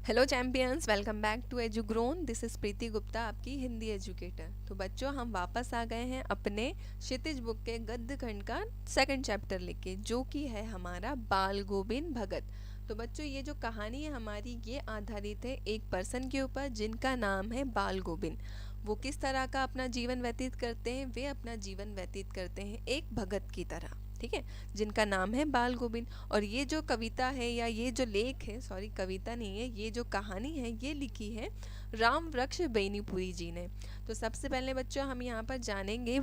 Hello champions, welcome back to Edugrown. This is Preeti Gupta, आपकी Hindi educator. तो बच्चों, हम वापस आ गए हैं अपने क्षितिज बुक के गद्य खंड का सेकंड चैप्टर लेके, जो कि है हमारा बाल गोविंद भगत। तो बच्चों, ये जो कहानी है हमारी, ये आधारित है एक पर्सन के ऊपर जिनका नाम है बाल गोविंद। वो किस तरह का अपना जीवन व्यतीत करते हैं? वे अपना जीवन व्यतीत करते हैं एक भगत की तरह, ठीक है, जिनका नाम है बाल गोविंद। और ये जो कविता है या ये जो लेख है, सॉरी कविता नहीं है, ये जो कहानी है ये लिखी है राम वृक्ष बेनीपुरी जी ने। तो सबसे पहले बच्चों हम यहाँ पर जानेंगे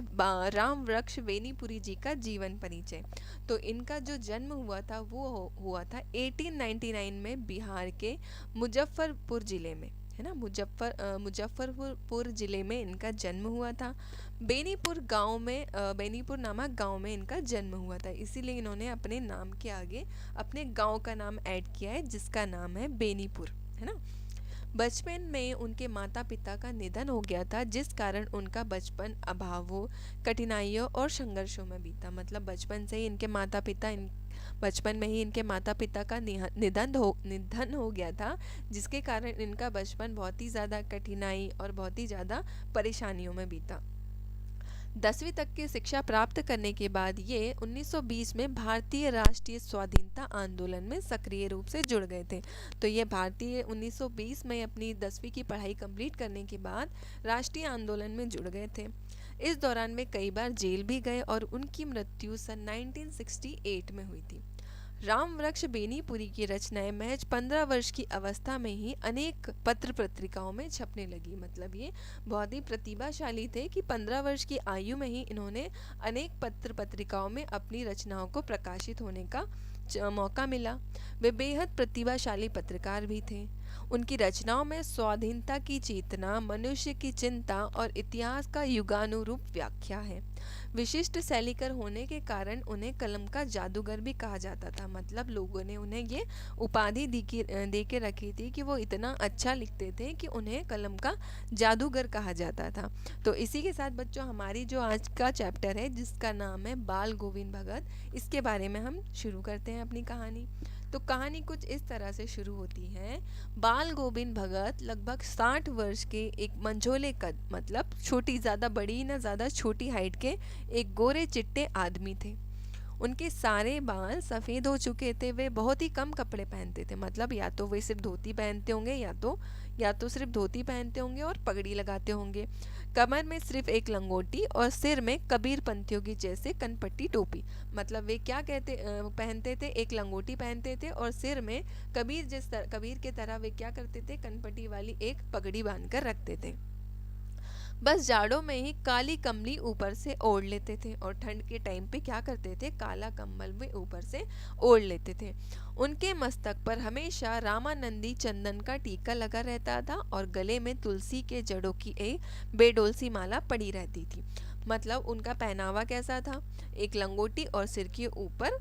राम वृक्ष बेनीपुरी जी का जीवन परिचय। तो इनका जो जन्म हुआ था वो हुआ था 1899 में बिहार के मुजफ्फरपुर ज़िले में, है ना। मुजफ्फरपुर ज़िले में इनका जन्म हुआ था। बेनीपुर गांव में बेनीपुर नामक गांव में इनका जन्म हुआ था, इसीलिए इन्होंने अपने नाम के आगे अपने गांव का नाम ऐड किया है, जिसका नाम है बेनीपुर, है ना। बचपन में उनके माता पिता का निधन हो गया था, जिस कारण उनका बचपन अभावों, कठिनाइयों और संघर्षों में बीता। मतलब बचपन से ही इनके माता पिता बचपन में ही इनके माता पिता का निधन हो गया था, जिसके कारण इनका बचपन बहुत ही ज़्यादा कठिनाई और बहुत ही ज़्यादा परेशानियों में बीता। 10वीं तक की शिक्षा प्राप्त करने के बाद ये 1920 में भारतीय राष्ट्रीय स्वाधीनता आंदोलन में सक्रिय रूप से जुड़ गए थे। तो ये भारतीय 1920 में अपनी 10वीं की पढ़ाई कंप्लीट करने के बाद राष्ट्रीय आंदोलन में जुड़ गए थे। इस दौरान में कई बार जेल भी गए और उनकी मृत्यु सन 1968 में हुई थी। राम वृक्ष बेनीपुरी की रचनाएं महज 15 वर्ष की अवस्था में ही अनेक पत्र पत्रिकाओं में छपने लगी। मतलब ये बहुत ही प्रतिभाशाली थे कि 15 वर्ष की आयु में ही इन्होंने अनेक पत्र पत्रिकाओं में अपनी रचनाओं को प्रकाशित होने का मौका मिला। वे बेहद प्रतिभाशाली पत्रकार भी थे। उनकी रचनाओं में स्वाधीनता की चेतना, मनुष्य की चिंता और इतिहास का युगानुरूप व्याख्या है। विशिष्ट शैलीकर होने के कारण उन्हें कलम का जादूगर भी कहा जाता था। मतलब लोगों ने उन्हें ये उपाधि दे के रखी थी कि वो इतना अच्छा लिखते थे कि उन्हें कलम का जादूगर कहा जाता था। तो इसी के साथ बच्चों, हमारी जो आज का चैप्टर है जिसका नाम है बाल गोविंद भगत, इसके बारे में हम शुरू करते हैं अपनी कहानी। तो कहानी कुछ इस तरह से शुरू होती है। बाल गोविंद भगत लगभग 60 वर्ष के एक मंझोले कद, मतलब छोटी, ज़्यादा बड़ी ना ज़्यादा छोटी हाइट के एक गोरे चिट्टे आदमी थे। उनके सारे बाल सफ़ेद हो चुके थे। वे बहुत ही कम कपड़े पहनते थे। मतलब या तो वे सिर्फ धोती पहनते होंगे या तो सिर्फ धोती पहनते होंगे और पगड़ी लगाते होंगे। कमर में सिर्फ एक लंगोटी और सिर में कबीर पंथियों की जैसे कनपट्टी टोपी। मतलब वे क्या पहनते थे, एक लंगोटी पहनते थे और सिर में कबीर के तरह वे क्या करते थे, कनपट्टी वाली एक पगड़ी बांध कर रखते थे। बस जाड़ों में ही काली कमली ऊपर से ओढ़ लेते थे और ठंड के टाइम पे क्या करते थे, काला कंबल भी ऊपर से ओढ़ लेते थे। उनके मस्तक पर हमेशा रामानंदी चंदन का टीका लगा रहता था और गले में तुलसी के जड़ों की एक बेडोल सी माला पड़ी रहती थी। मतलब उनका पहनावा कैसा था, एक लंगोटी और सिर के ऊपर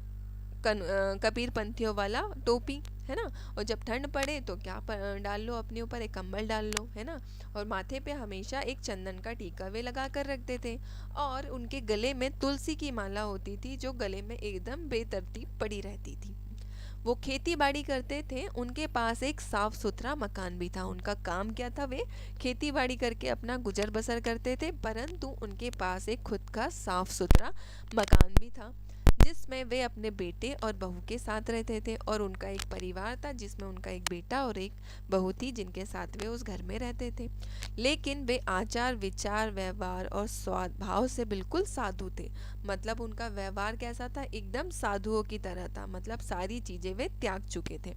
कबीर पंथियों वाला टोपी, है ना। और जब ठंड पड़े तो क्या डाल लो अपने ऊपर, एक कंबल डाल लो, है ना। और माथे पे हमेशा एक चंदन का टीका वे लगा कर रखते थे। और उनके गले में तुलसी की माला होती थी, जो गले में एकदम बेतरतीब पड़ी रहती थी। वो खेती बाड़ी करते थे। उनके पास एक साफ सुथरा मकान भी था। उनका काम क्या था, वे खेती बाड़ी करके अपना गुजर बसर करते थे, परंतु उनके पास एक खुद का साफ सुथरा मकान भी था, जिसमें वे अपने बेटे और बहू के साथ रहते थे। और उनका एक परिवार था जिसमें उनका एक बेटा और एक बहू थी, जिनके साथ वे उस घर में रहते थे। लेकिन वे आचार विचार व्यवहार और स्वभाव से बिल्कुल साधु थे। मतलब उनका व्यवहार कैसा था, एकदम साधुओं की तरह था। मतलब सारी चीजें वे त्याग चुके थे।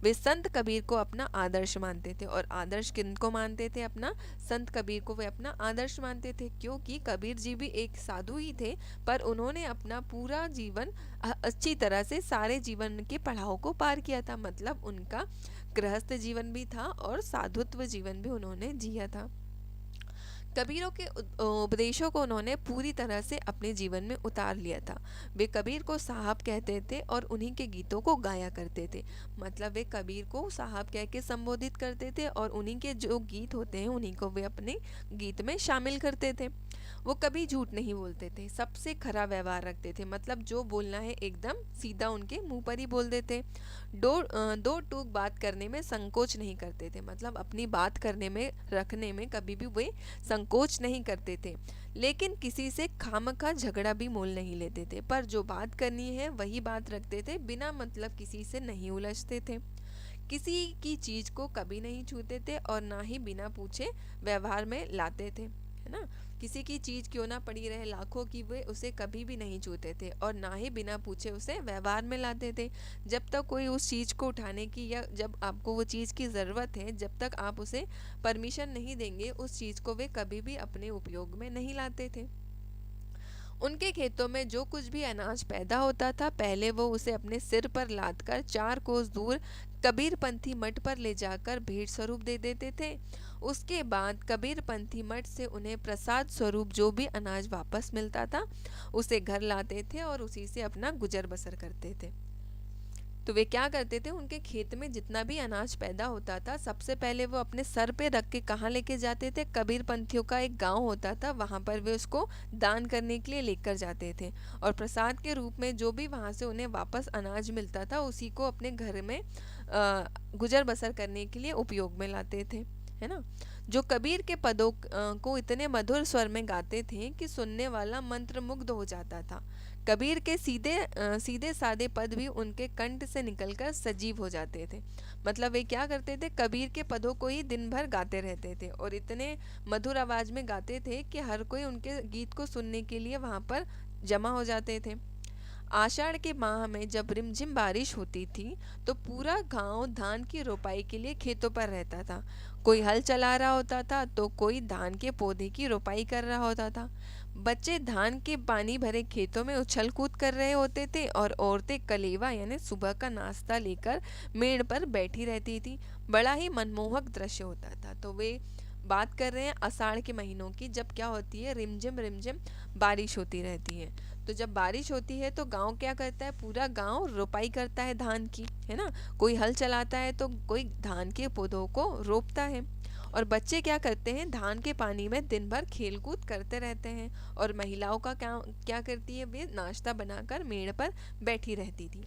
वे संत कबीर को अपना आदर्श मानते थे। और आदर्श किनको मानते थे, अपना संत कबीर को वे अपना आदर्श मानते थे, क्योंकि कबीर जी भी एक साधु ही थे, पर उन्होंने अपना पूरा जीवन अच्छी तरह से सारे जीवन के पड़ाव को पार किया था। मतलब उनका गृहस्थ जीवन भी था और साधुत्व जीवन भी उन्होंने जिया था। कबीरों के उपदेशों को उन्होंने पूरी तरह से अपने जीवन में उतार लिया था। वे कबीर को साहब कहते थे और उन्हीं के गीतों को गाया करते थे। मतलब वे कबीर को साहब कह के संबोधित करते थे और उन्हीं के जो गीत होते हैं उन्हीं को वे अपने गीत में शामिल करते थे। वो कभी झूठ नहीं बोलते थे, सबसे खरा व्यवहार रखते थे। मतलब जो बोलना है एकदम सीधा उनके मुंह पर ही बोल देते। दो टूक बात करने में संकोच नहीं करते थे। मतलब अपनी बात करने में रखने में कभी भी वे संकोच नहीं करते थे। लेकिन किसी से खामखा झगड़ा भी मोल नहीं लेते थे, पर जो बात करनी है वही बात रखते थे, बिना मतलब किसी से नहीं उलझते थे। किसी की चीज को कभी नहीं छूते थे और ना ही बिना पूछे व्यवहार में लाते थे, है ना। किसी की चीज क्यों ना पड़ी रहे लाखों की, वे उसे कभी भी नहीं छूते थे और ना ही बिना पूछे उसे व्यवहार में लाते थे। जब तक कोई उस चीज को उठाने की या जब आपको वो चीज की जरूरत है, जब तक आप उसे परमिशन नहीं देंगे, उस चीज को वे कभी भी अपने उपयोग में नहीं लाते थे। उनके खेतों में जो कुछ भी अनाज पैदा होता था, पहले वो उसे अपने सिर पर लाद कर 4 कोस दूर कबीरपंथी मठ पर ले जाकर भेंट स्वरूप दे देते थे। उसके बाद कबीरपंथी मठ से उन्हें प्रसाद स्वरूप जो भी अनाज वापस मिलता था उसे घर लाते थे और उसी से अपना गुजर बसर करते थे। तो वे क्या करते थे, उनके खेत में जितना भी अनाज पैदा होता था सबसे पहले वो अपने सर पे रख के कहाँ लेके जाते थे, कबीर पंथियों का एक गांव होता था, वहां पर वे उसको दान करने के लिए लेकर जाते थे। और प्रसाद के रूप में जो भी वहां से उन्हें वापस अनाज मिलता था उसी को अपने घर में गुजर बसर करने के लिए उपयोग में लाते थे, है ना। जो कबीर के पदों को इतने मधुर स्वर में गाते थे कि सुनने वाला मंत्रमुग्ध हो जाता था। कबीर के सीधे सादे पद भी उनके कंठ से निकलकर सजीव हो जाते थे। मतलब वे क्या करते थे, कबीर के पदों को ही दिन भर गाते रहते थे और इतने मधुर आवाज में गाते थे कि हर कोई उनके गीत को सुनने के लिए वहां पर जमा हो जाते थे। आषाढ़ के माह में जब रिमझिम बारिश होती थी तो पूरा गांव धान की रोपाई के लिए खेतों पर रहता था। कोई हल चला रहा होता था तो कोई धान के पौधे की रोपाई कर रहा होता था। बच्चे धान के पानी भरे खेतों में उछल कूद कर रहे होते थे और औरतें कलेवा यानी सुबह का नाश्ता लेकर मेड़ पर बैठी रहती थी। बड़ा ही मनमोहक दृश्य होता था। तो वे बात कर रहे हैं आषाढ़ के महीनों की, जब क्या होती है, रिमझिम रिमझिम बारिश होती रहती है। तो जब बारिश होती है तो गांव क्या करता है, पूरा गांव रोपाई करता है धान की, है ना। कोई हल चलाता है तो कोई धान के पौधों को रोपता है और बच्चे क्या करते हैं, धान के पानी में दिन भर खेल कूद करते रहते हैं। और महिलाओं का क्या क्या करती है, वे नाश्ता बनाकर मेड़ पर बैठी रहती थी।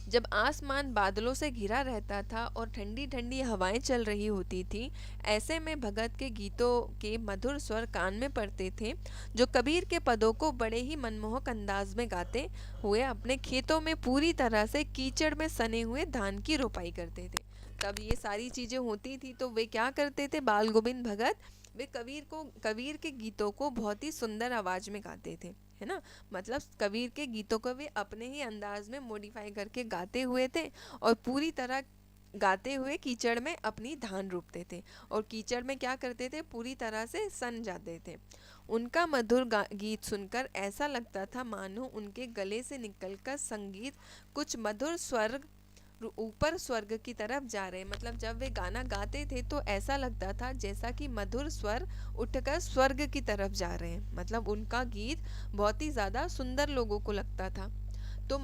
जब आसमान बादलों से घिरा रहता था और ठंडी ठंडी हवाएं चल रही होती थी, ऐसे में भगत के गीतों के मधुर स्वर कान में पड़ते थे, जो कबीर के पदों को बड़े ही मनमोहक अंदाज में गाते हुए अपने खेतों में पूरी तरह से कीचड़ में सने हुए धान की रोपाई करते थे। तब ये सारी चीजें होती थी तो वे क्या करते थे, बाल गोविंद भगत, वे कबीर के गीतों को बहुत ही सुंदर आवाज में गाते थे, है ना। मतलब कबीर के गीतों को वे अपने ही अंदाज में मॉडिफाई करके गाते हुए थे और पूरी तरह गाते हुए कीचड़ में अपनी धान रोपते थे और कीचड़ में क्या करते थे, पूरी तरह से सन जाते थे। उनका मधुर गीत सुनकर ऐसा लगता था मानो उनके गले से निकलकर संगीत कुछ मधुर स्वर ऊपर स्वर्ग की तरफ जा रहे हैं। मतलब जब वे गाना गाते थे तो ऐसा लगता था जैसा कि मधुर स्वर उठकर स्वर्ग की तरफ जा रहे हैं। मतलब उनका गीत बहुत ही ज्यादा सुंदर लोगों को लगता था। तो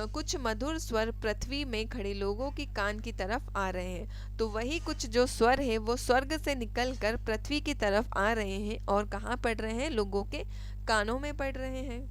कुछ मधुर स्वर पृथ्वी में खड़े लोगों की कान की तरफ आ रहे हैं। तो वही कुछ जो स्वर है वो स्वर्ग से निकलकर पृथ्वी की तरफ आ रहे हैं और कहाँ पड़ रहे हैं, लोगों के कानों में पड़ रहे हैं।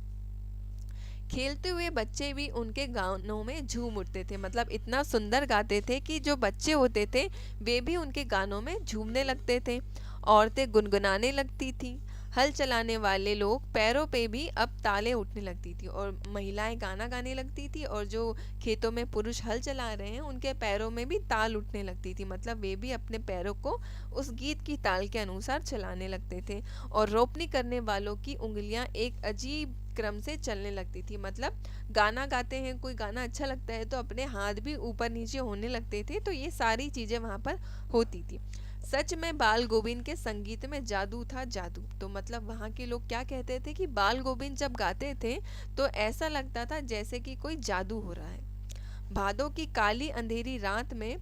खेलते हुए बच्चे भी उनके गानों में झूम उठते थे। मतलब इतना सुंदर गाते थे कि जो बच्चे होते थे वे भी उनके गानों में झूमने लगते थे। औरतें गुनगुनाने लगती थी, हल चलाने वाले लोग पैरों पे भी अब ताले उठने लगती थी और महिलाएं गाना गाने लगती थी और जो खेतों में पुरुष हल चला रहे हैं उनके पैरों में भी ताल उठने लगती थी। मतलब वे भी अपने पैरों को उस गीत की ताल के अनुसार चलाने लगते थे और रोपनी करने वालों की उंगलियां एक अजीब क्रम से चलने लगती थी। मतलब गाना गाते हैं, कोई गाना अच्छा लगता है तो अपने हाथ भी ऊपर नीचे होने लगते थे। तो ये सारी चीजें वहां पर होती थी। सच में बाल गोविंद के संगीत में जादू था, जादू। तो मतलब वहाँ के लोग क्या कहते थे कि बाल गोविंद जब गाते थे तो ऐसा लगता था जैसे कि कोई जादू हो रहा है। भादों की काली अंधेरी रात में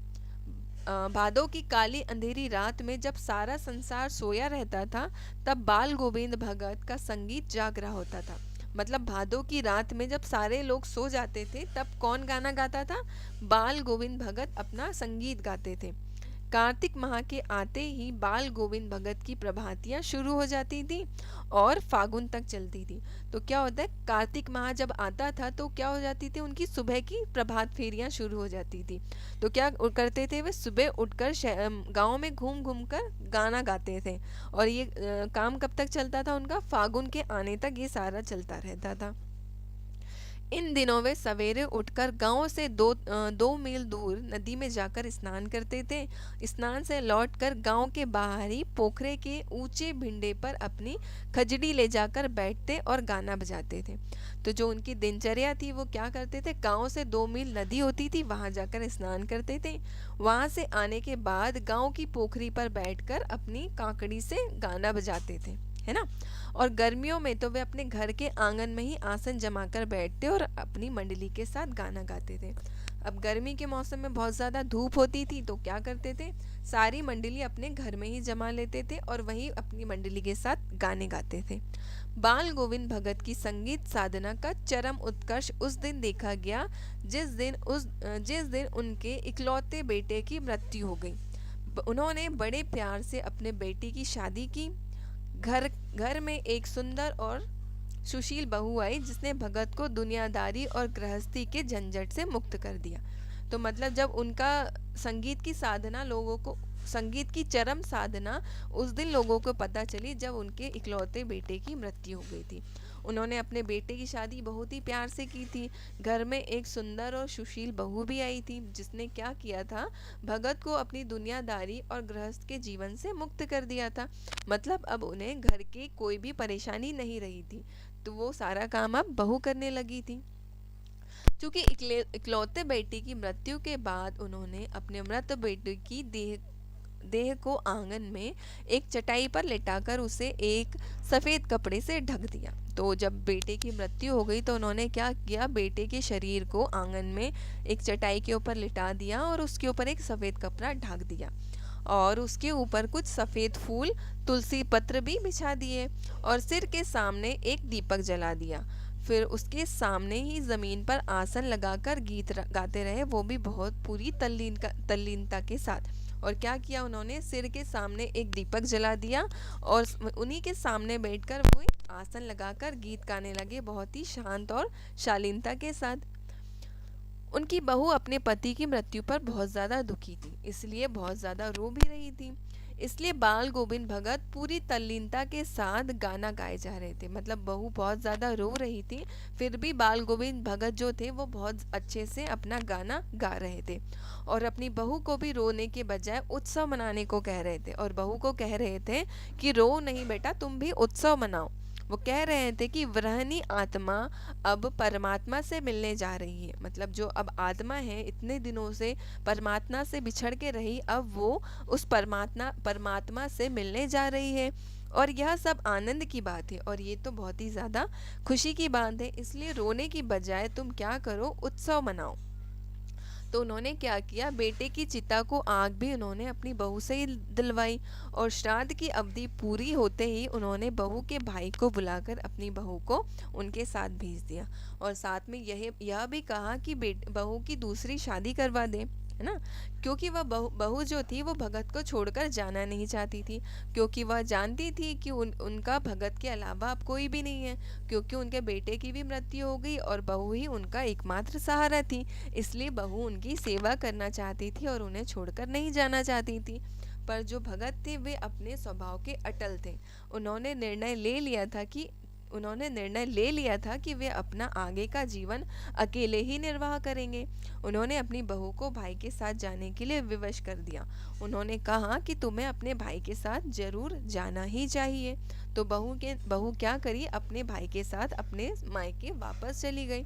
भादों की काली अंधेरी रात में जब सारा संसार सोया रहता था, तब बाल गोविंद भगत का संगीत जाग रहा होता था। मतलब भादों की रात में जब सारे लोग सो जाते थे, तब कौन गाना गाता था? बाल गोविंद भगत अपना संगीत गाते थे। कार्तिक माह के आते ही बाल गोविंद भगत की प्रभातियां शुरू हो जाती थी और फागुन तक चलती थी। तो क्या होता है, कार्तिक माह जब आता था तो क्या हो जाती थी, उनकी सुबह की प्रभात फेरियां शुरू हो जाती थी। तो क्या करते थे, वे सुबह उठकर गांव में घूम घूम कर गाना गाते थे। और ये काम कब तक चलता था उनका? फागुन के आने तक ये सारा चलता रहता था। इन दिनों वे सवेरे उठकर गांव से 2 मील दूर नदी में जाकर स्नान करते थे। स्नान से लौटकर गांव के बाहरी पोखरे के ऊंचे भिंडे पर अपनी खजड़ी ले जाकर बैठते और गाना बजाते थे। तो जो उनकी दिनचर्या थी वो क्या करते थे, गांव से 2 मील नदी होती थी, वहां जाकर स्नान करते थे। वहां से आने के बाद गांव की पोखरी पर बैठकर अपनी काकड़ी से गाना बजाते थे, है ना। और गर्मियों में तो वे अपने घर के आंगन में ही आसन जमाकर बैठते और अपनी मंडली के साथ गाना गाते थे। अब गर्मी के मौसम में बहुत ज़्यादा धूप होती थी, तो क्या करते थे, सारी मंडली अपने घर में ही जमा लेते थे और वहीं अपनी मंडली के साथ गाने गाते थे। बाल गोविंद भगत की संगीत साधना का चरम उत्कर्ष उस दिन देखा गया जिस दिन उनके इकलौते बेटे की मृत्यु हो गई। उन्होंने बड़े प्यार से अपने बेटे की शादी की। घर घर में एक सुंदर और सुशील बहू आई, जिसने भगत को दुनियादारी और गृहस्थी के झंझट से मुक्त कर दिया। तो मतलब जब उनका संगीत की साधना संगीत की चरम साधना उस दिन लोगों को पता चली जब उनके इकलौते बेटे की मृत्यु हो गई थी। उन्होंने अपने बेटे की शादी बहुत ही प्यार से की थी। घर में एक सुंदर और सुशील बहू भी आई थी, जिसने क्या किया था, भगत को अपनी दुनियादारी और गृहस्थ के जीवन से मुक्त कर दिया था। मतलब अब उन्हें घर की कोई भी परेशानी नहीं रही थी, तो वो सारा काम अब बहू करने लगी थी। क्योंकि इकलौते बेटे की मृत्यु के बाद उन्होंने अपने मृत बेटे की देह को आंगन में एक चटाई पर लेटाकर उसे एक सफेद कपड़े से ढक दिया। तो जब बेटे की मृत्यु हो गई तो उन्होंने क्या किया, बेटे के शरीर को आंगन में एक चटाई के ऊपर लिटा दिया और उसके ऊपर एक सफेद कपड़ा ढक दिया और उसके ऊपर कुछ सफेद फूल, तुलसी पत्र भी बिछा दिए और सिर के सामने एक दीपक जला दिया। फिर उसके सामने ही जमीन पर आसन लगाकर गीत गाते रहे, वो भी बहुत पूरी तल्लीनता के साथ। और क्या किया उन्होंने, सिर के सामने एक दीपक जला दिया और उन्हीं के सामने बैठकर वो आसन लगाकर गीत गाने लगे, बहुत ही शांत और शालीनता के साथ। उनकी बहू अपने पति की मृत्यु पर बहुत ज़्यादा दुखी थी, इसलिए बहुत ज़्यादा रो भी रही थी। इसलिए बाल गोविंद भगत पूरी तल्लीनता के साथ गाना गाए जा रहे थे। मतलब बहू बहुत ज़्यादा रो रही थी, फिर भी बाल गोविंद भगत जो थे वो बहुत अच्छे से अपना गाना गा रहे थे और अपनी बहू को भी रोने के बजाय उत्सव मनाने को कह रहे थे। और बहू को कह रहे थे कि रो नहीं बेटा, तुम भी उत्सव मनाओ। वो कह रहे थे कि वृहनी आत्मा अब परमात्मा से मिलने जा रही है। मतलब जो अब आत्मा है, इतने दिनों से परमात्मा से बिछड़ के रही, अब वो उस परमात्मा से मिलने जा रही है। और यह सब आनंद की बात है और ये तो बहुत ही ज़्यादा खुशी की बात है। इसलिए रोने की बजाय तुम क्या करो, उत्सव मनाओ। तो उन्होंने क्या किया, बेटे की चिता को आग भी उन्होंने अपनी बहू से ही दिलवाई और श्राद्ध की अवधि पूरी होते ही उन्होंने बहू के भाई को बुलाकर अपनी बहू को उनके साथ भेज दिया और साथ में यह भी कहा कि बहू की दूसरी शादी करवा दें, है ना। क्योंकि वह बहू जो थी वो भगत को छोड़कर जाना नहीं चाहती थी, क्योंकि वह जानती थी कि उनका भगत के अलावा अब कोई भी नहीं है, क्योंकि उनके बेटे की भी मृत्यु हो गई और बहू ही उनका एकमात्र सहारा थी। इसलिए बहू उनकी सेवा करना चाहती थी और उन्हें छोड़कर नहीं जाना चाहती थी। पर जो भगत थे वे अपने स्वभाव के अटल थे। उन्होंने निर्णय ले लिया था कि वे अपना आगे का जीवन अकेले ही निर्वाह करेंगे। उन्होंने अपनी बहू को भाई के साथ जाने के लिए विवश कर दिया। उन्होंने कहा कि तुम्हें अपने भाई के साथ जरूर जाना ही चाहिए। तो बहू क्या करी, अपने भाई के साथ अपने मायके वापस चली गई।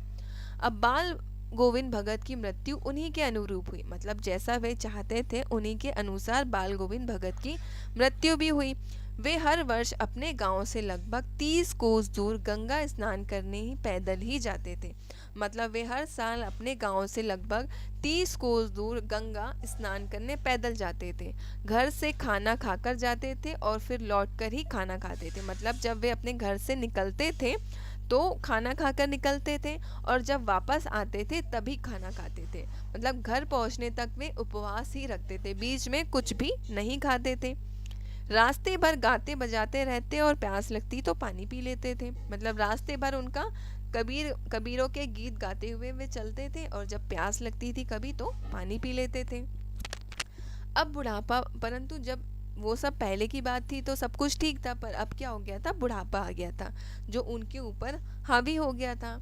अब बाल गोविंद भगत की मृत्यु उन्हीं के अनुरूप हुई। मतलब जैसा वे चाहते थे उन्हीं के अनुसार बाल गोविंद भगत की मृत्यु भी हुई। वे हर वर्ष अपने गांव से लगभग 30 कोस दूर गंगा स्नान करने ही पैदल ही जाते थे। मतलब वे हर साल अपने गांव से लगभग 30 कोस दूर गंगा स्नान करने पैदल जाते थे। घर से खाना खाकर जाते थे और फिर लौटकर ही खाना खाते थे। मतलब जब वे अपने घर से निकलते थे तो खाना खाकर निकलते थे और जब वापस आते थे तभी खाना खाते थे। मतलब घर पहुंचने तक वे उपवास ही रखते थे, बीच में कुछ भी नहीं खाते थे। रास्ते भर गाते बजाते रहते और प्यास लगती तो पानी पी लेते थे। मतलब रास्ते भर उनका कबीरों के गीत गाते हुए वे चलते थे और जब प्यास लगती थी कभी तो पानी पी लेते थे। अब बुढ़ापा, परंतु जब वो सब पहले की बात थी तो सब कुछ ठीक था, पर अब क्या हो गया था, बुढ़ापा आ गया था जो उनके ऊपर हावी हो गया था।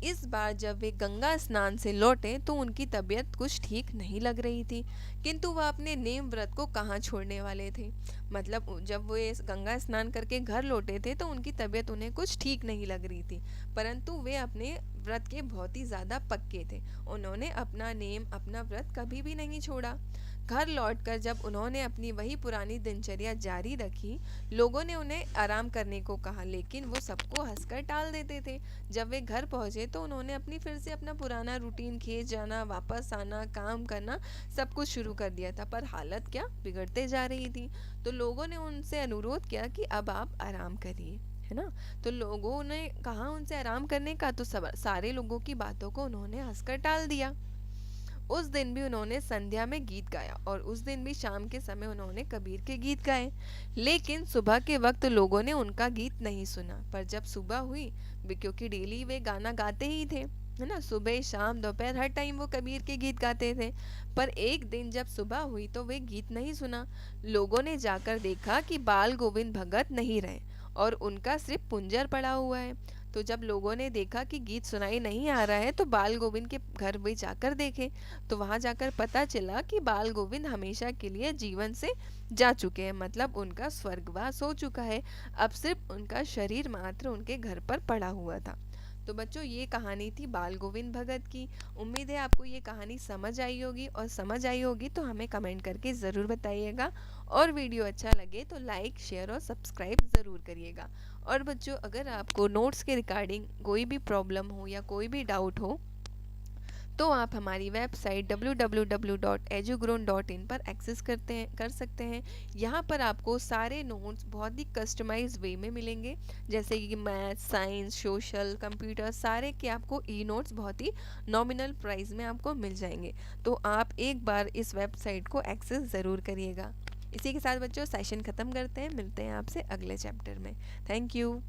इस बार जब वे गंगा स्नान से लौटे तो उनकी तबीयत कुछ ठीक नहीं लग रही थी, किंतु वह अपने नेम व्रत को कहाँ छोड़ने वाले थे। मतलब जब वे गंगा स्नान करके घर लौटे थे तो उनकी तबीयत उन्हें कुछ ठीक नहीं लग रही थी, परंतु वे अपने व्रत के बहुत ही ज्यादा पक्के थे। उन्होंने अपना नेम, अपना व्रत कभी भी नहीं छोड़ा। घर लौटकर जब उन्होंने अपनी वही पुरानी दिनचर्या जारी रखी, लोगों ने उन्हें आराम करने को कहा, लेकिन वो सबको हंसकर टाल देते थे। जब वे घर पहुंचे तो उन्होंने फिर से अपना पुराना रूटीन, खेत जाना, वापस आना, काम करना, सब कुछ शुरू कर दिया था। पर हालत क्या बिगड़ते जा रही थी। तो लोगों ने उनसे अनुरोध किया कि अब आप आराम करिए, है ना। तो लोगों ने कहा उनसे आराम करने का, तो सारे लोगों की बातों को उन्होंने हंसकर टाल दिया। उस दिन भी उन्होंने संध्या में गीत गाया और उस दिन भी शाम के समय उन्होंने कबीर के गीत गाए, लेकिन सुबह के वक्त लोगों ने उनका गीत नहीं सुना। पर जब सुबह हुई, क्योंकि डेली वे गाना गाते ही थे, है ना, सुबह शाम दोपहर हर टाइम वो कबीर के गीत गाते थे। पर एक दिन जब सुबह हुई तो वे गीत नहीं सुना। लोगों ने जाकर देखा कि बाल गोविंद भगत नहीं रहे और उनका सिर्फ पुंजर पड़ा हुआ है। तो जब लोगों ने देखा कि गीत सुनाई नहीं आ रहा है तो बाल गोविंद के घर भी जाकर देखे, तो वहां जाकर पता चला कि बाल गोविंद हमेशा के लिए जीवन से जा चुके हैं। मतलब उनका स्वर्गवास हो चुका है। अब सिर्फ उनका शरीर मात्र उनके घर पर पड़ा हुआ था। तो बच्चों, ये कहानी थी बाल गोविंद भगत की। उम्मीद है आपको ये कहानी समझ आई होगी, और समझ आई होगी तो हमें कमेंट करके ज़रूर बताइएगा। और वीडियो अच्छा लगे तो लाइक, शेयर और सब्सक्राइब ज़रूर करिएगा। और बच्चों, अगर आपको नोट्स के रिगार्डिंग कोई भी प्रॉब्लम हो या कोई भी डाउट हो तो आप हमारी वेबसाइट www.edugrown.in पर एक्सेस कर सकते हैं। यहाँ पर आपको सारे नोट्स बहुत ही कस्टमाइज वे में मिलेंगे, जैसे कि मैथ, साइंस, सोशल, कंप्यूटर, सारे के आपको ई नोट्स बहुत ही नॉमिनल प्राइस में आपको मिल जाएंगे। तो आप एक बार इस वेबसाइट को एक्सेस ज़रूर करिएगा। इसी के साथ बच्चों सेशन ख़त्म करते हैं, मिलते हैं आपसे अगले चैप्टर में। Thank you.